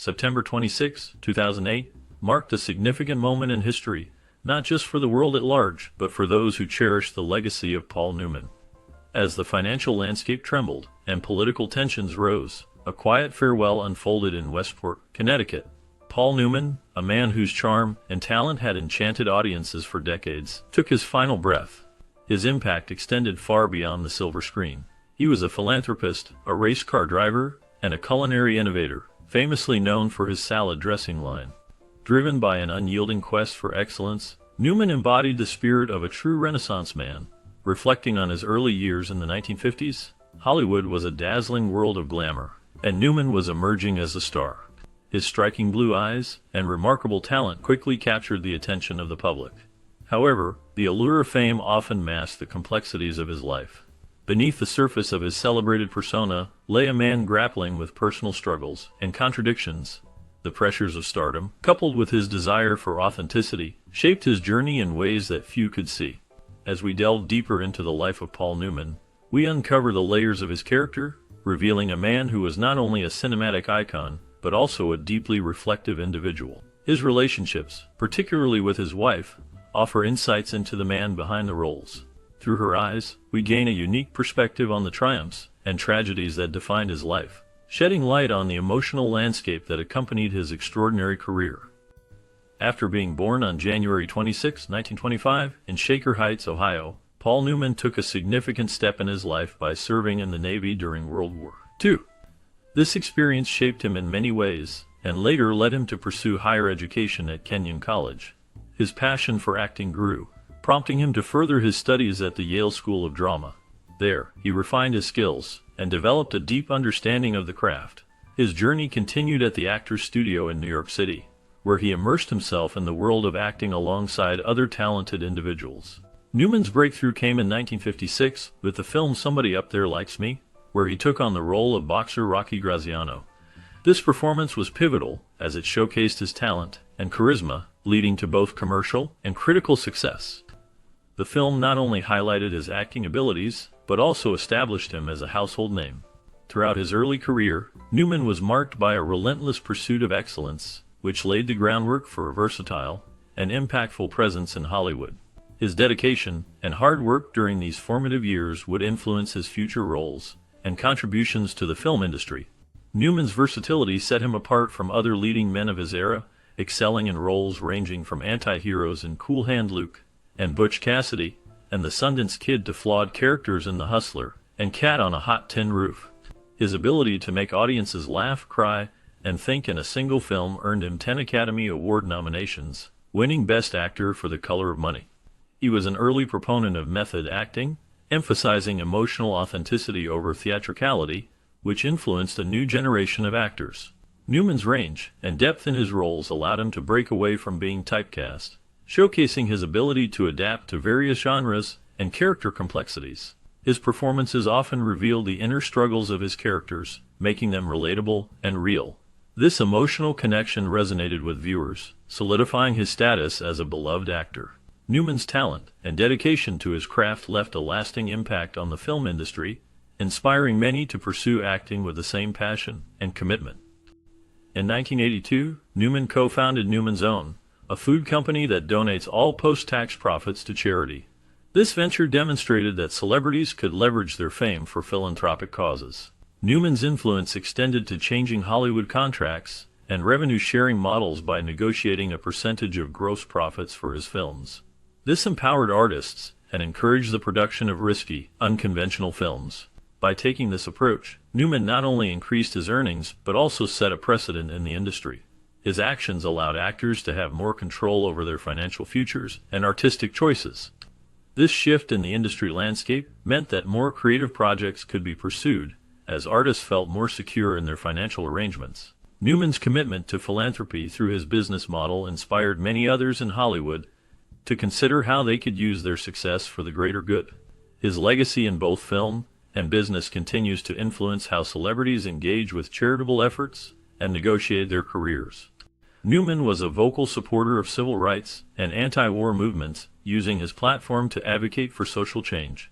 September 26, 2008, marked a significant moment in history, not just for the world at large, but for those who cherish the legacy of Paul Newman. As the financial landscape trembled and political tensions rose, a quiet farewell unfolded in Westport, Connecticut. Paul Newman, a man whose charm and talent had enchanted audiences for decades, took his final breath. His impact extended far beyond the silver screen. He was a philanthropist, a race car driver, and a culinary innovator, famously known for his salad dressing line. Driven by an unyielding quest for excellence, Newman embodied the spirit of a true Renaissance man. Reflecting on his early years in the 1950s, Hollywood was a dazzling world of glamour, and Newman was emerging as a star. His striking blue eyes and remarkable talent quickly captured the attention of the public. However, the allure of fame often masked the complexities of his life. Beneath the surface of his celebrated persona lay a man grappling with personal struggles and contradictions. The pressures of stardom, coupled with his desire for authenticity, shaped his journey in ways that few could see. As we delve deeper into the life of Paul Newman, we uncover the layers of his character, revealing a man who was not only a cinematic icon, but also a deeply reflective individual. His relationships, particularly with his wife, offer insights into the man behind the roles. Through her eyes, we gain a unique perspective on the triumphs and tragedies that defined his life, shedding light on the emotional landscape that accompanied his extraordinary career. After being born on January 26, 1925, in Shaker Heights, Ohio, Paul Newman took a significant step in his life by serving in the Navy during World War II. This experience shaped him in many ways, and later led him to pursue higher education at Kenyon College. His passion for acting grew, prompting him to further his studies at the Yale School of Drama. There, he refined his skills and developed a deep understanding of the craft. His journey continued at the Actors Studio in New York City, where he immersed himself in the world of acting alongside other talented individuals. Newman's breakthrough came in 1956 with the film Somebody Up There Likes Me, where he took on the role of boxer Rocky Graziano. This performance was pivotal as it showcased his talent and charisma, leading to both commercial and critical success. The film not only highlighted his acting abilities, but also established him as a household name. Throughout his early career, Newman was marked by a relentless pursuit of excellence, which laid the groundwork for a versatile and impactful presence in Hollywood. His dedication and hard work during these formative years would influence his future roles and contributions to the film industry. Newman's versatility set him apart from other leading men of his era, excelling in roles ranging from anti-heroes in Cool Hand Luke and Butch Cassidy, and the Sundance Kid to flawed characters in The Hustler and Cat on a Hot Tin Roof. His ability to make audiences laugh, cry, and think in a single film earned him 10 Academy Award nominations, winning Best Actor for The Color of Money. He was an early proponent of method acting, emphasizing emotional authenticity over theatricality, which influenced a new generation of actors. Newman's range and depth in his roles allowed him to break away from being typecast, showcasing his ability to adapt to various genres and character complexities. His performances often revealed the inner struggles of his characters, making them relatable and real. This emotional connection resonated with viewers, solidifying his status as a beloved actor. Newman's talent and dedication to his craft left a lasting impact on the film industry, inspiring many to pursue acting with the same passion and commitment. In 1982, Newman co-founded Newman's Own, a food company that donates all post-tax profits to charity. This venture demonstrated that celebrities could leverage their fame for philanthropic causes. Newman's influence extended to changing Hollywood contracts and revenue-sharing models by negotiating a percentage of gross profits for his films. This empowered artists and encouraged the production of risky, unconventional films. By taking this approach, Newman not only increased his earnings but also set a precedent in the industry. His actions allowed actors to have more control over their financial futures and artistic choices. This shift in the industry landscape meant that more creative projects could be pursued, as artists felt more secure in their financial arrangements. Newman's commitment to philanthropy through his business model inspired many others in Hollywood to consider how they could use their success for the greater good. His legacy in both film and business continues to influence how celebrities engage with charitable efforts and negotiate their careers. Newman was a vocal supporter of civil rights and anti-war movements, using his platform to advocate for social change.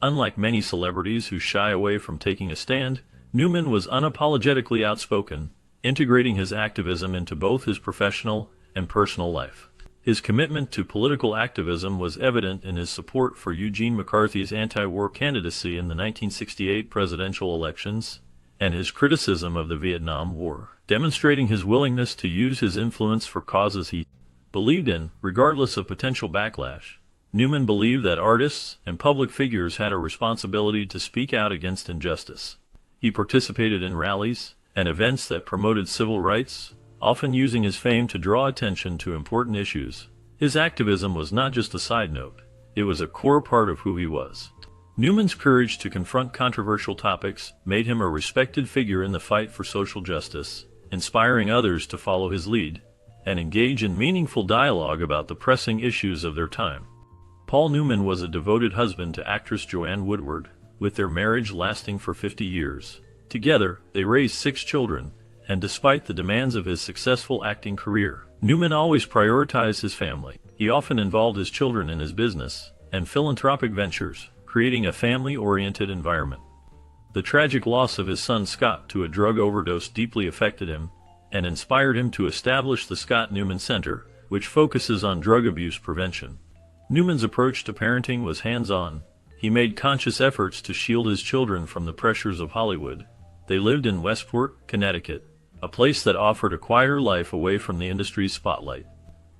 Unlike many celebrities who shy away from taking a stand, Newman was unapologetically outspoken, integrating his activism into both his professional and personal life. His commitment to political activism was evident in his support for Eugene McCarthy's anti-war candidacy in the 1968 presidential elections, and his criticism of the Vietnam War, demonstrating his willingness to use his influence for causes he believed in, regardless of potential backlash. Newman believed that artists and public figures had a responsibility to speak out against injustice. He participated in rallies and events that promoted civil rights, often using his fame to draw attention to important issues. His activism was not just a side note, it was a core part of who he was. Newman's courage to confront controversial topics made him a respected figure in the fight for social justice, inspiring others to follow his lead and engage in meaningful dialogue about the pressing issues of their time. Paul Newman was a devoted husband to actress Joanne Woodward, with their marriage lasting for 50 years. Together, they raised 6 children, and despite the demands of his successful acting career, Newman always prioritized his family. He often involved his children in his business and philanthropic ventures, creating a family-oriented environment. The tragic loss of his son Scott to a drug overdose deeply affected him and inspired him to establish the Scott Newman Center, which focuses on drug abuse prevention. Newman's approach to parenting was hands-on. He made conscious efforts to shield his children from the pressures of Hollywood. They lived in Westport, Connecticut, a place that offered a quieter life away from the industry's spotlight.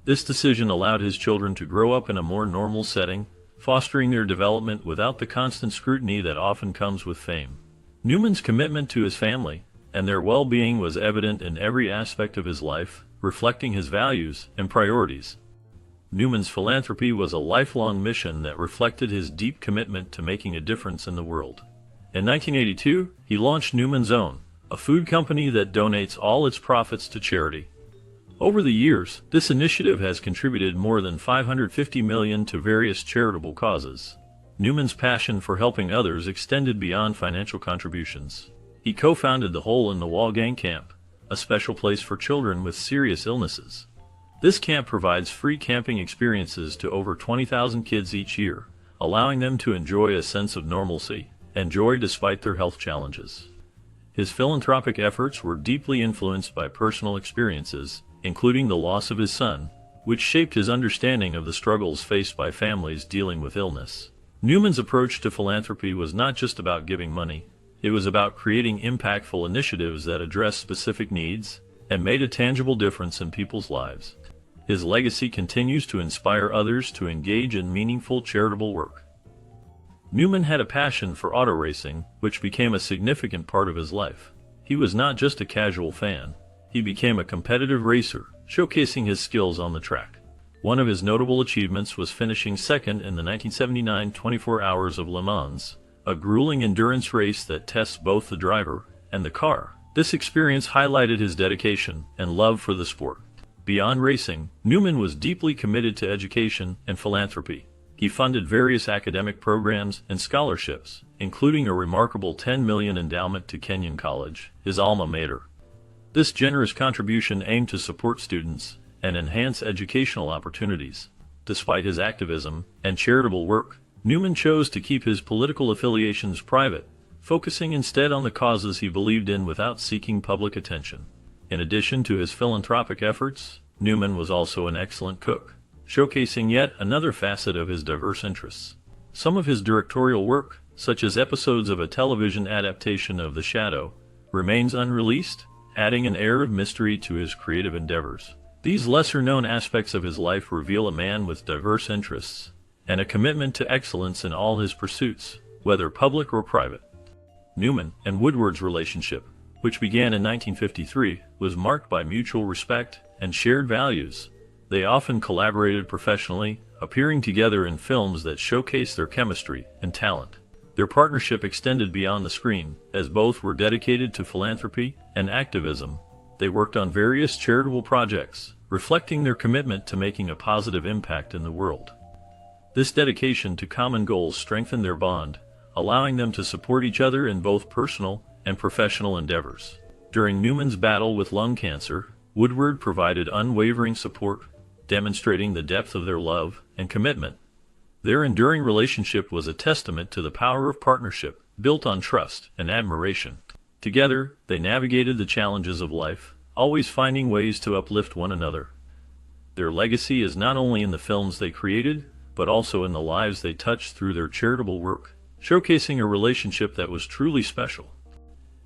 This decision allowed his children to grow up in a more normal setting, fostering their development without the constant scrutiny that often comes with fame. Newman's commitment to his family and their well-being was evident in every aspect of his life, reflecting his values and priorities. Newman's philanthropy was a lifelong mission that reflected his deep commitment to making a difference in the world. In 1982, he launched Newman's Own, a food company that donates all its profits to charity. Over the years, this initiative has contributed more than $550 million to various charitable causes. Newman's passion for helping others extended beyond financial contributions. He co-founded the Hole in the Wall Gang Camp, a special place for children with serious illnesses. This camp provides free camping experiences to over 20,000 kids each year, allowing them to enjoy a sense of normalcy and joy despite their health challenges. His philanthropic efforts were deeply influenced by personal experiences, including the loss of his son, which shaped his understanding of the struggles faced by families dealing with illness. Newman's approach to philanthropy was not just about giving money, it was about creating impactful initiatives that addressed specific needs and made a tangible difference in people's lives. His legacy continues to inspire others to engage in meaningful charitable work. Newman had a passion for auto racing, which became a significant part of his life. He was not just a casual fan. He became a competitive racer, showcasing his skills on the track. One of his notable achievements was finishing second in the 1979 24 Hours of Le Mans, a grueling endurance race that tests both the driver and the car. This experience highlighted his dedication and love for the sport. Beyond racing, Newman was deeply committed to education and philanthropy. He funded various academic programs and scholarships, including a remarkable $10 million endowment to Kenyon College, his alma mater. This generous contribution aimed to support students and enhance educational opportunities. Despite his activism and charitable work, Newman chose to keep his political affiliations private, focusing instead on the causes he believed in without seeking public attention. In addition to his philanthropic efforts, Newman was also an excellent cook, showcasing yet another facet of his diverse interests. Some of his directorial work, such as episodes of a television adaptation of The Shadow, remains unreleased, adding an air of mystery to his creative endeavors. These lesser-known aspects of his life reveal a man with diverse interests and a commitment to excellence in all his pursuits, whether public or private. Newman and Woodward's relationship, which began in 1953, was marked by mutual respect and shared values. They often collaborated professionally, appearing together in films that showcased their chemistry and talent. Their partnership extended beyond the screen, as both were dedicated to philanthropy and activism. They worked on various charitable projects, reflecting their commitment to making a positive impact in the world. This dedication to common goals strengthened their bond, allowing them to support each other in both personal and professional endeavors. During Newman's battle with lung cancer, Woodward provided unwavering support, demonstrating the depth of their love and commitment. Their enduring relationship was a testament to the power of partnership, built on trust and admiration. Together, they navigated the challenges of life, always finding ways to uplift one another. Their legacy is not only in the films they created, but also in the lives they touched through their charitable work, showcasing a relationship that was truly special.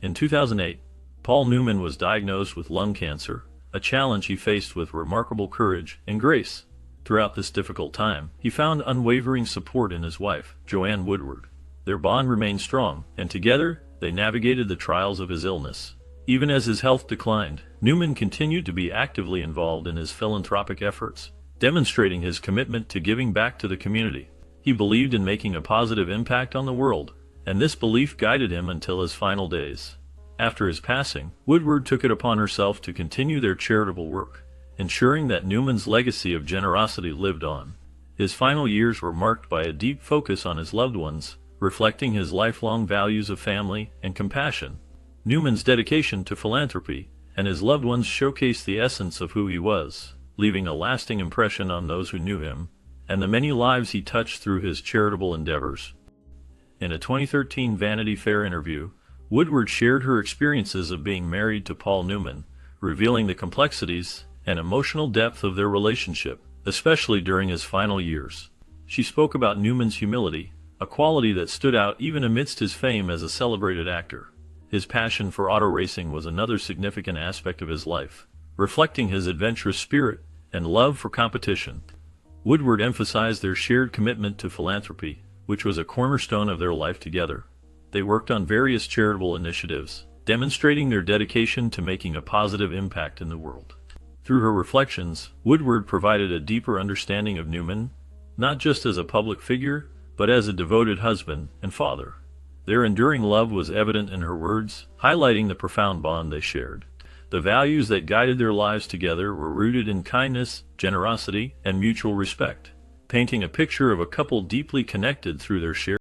In 2008, Paul Newman was diagnosed with lung cancer, a challenge he faced with remarkable courage and grace. Throughout this difficult time, he found unwavering support in his wife, Joanne Woodward. Their bond remained strong, and together, they navigated the trials of his illness. Even as his health declined, Newman continued to be actively involved in his philanthropic efforts, demonstrating his commitment to giving back to the community. He believed in making a positive impact on the world, and this belief guided him until his final days. After his passing, Woodward took it upon herself to continue their charitable work, ensuring that Newman's legacy of generosity lived on. His final years were marked by a deep focus on his loved ones, reflecting his lifelong values of family and compassion. Newman's dedication to philanthropy and his loved ones showcased the essence of who he was, leaving a lasting impression on those who knew him, and the many lives he touched through his charitable endeavors. In a 2013 Vanity Fair interview, Woodward shared her experiences of being married to Paul Newman, revealing the complexities and emotional depth of their relationship, especially during his final years. She spoke about Newman's humility, a quality that stood out even amidst his fame as a celebrated actor. His passion for auto racing was another significant aspect of his life, reflecting his adventurous spirit and love for competition. Woodward emphasized their shared commitment to philanthropy, which was a cornerstone of their life together. They worked on various charitable initiatives, demonstrating their dedication to making a positive impact in the world. Through her reflections, Woodward provided a deeper understanding of Newman, not just as a public figure, but as a devoted husband and father. Their enduring love was evident in her words, highlighting the profound bond they shared. The values that guided their lives together were rooted in kindness, generosity, and mutual respect, painting a picture of a couple deeply connected through their shared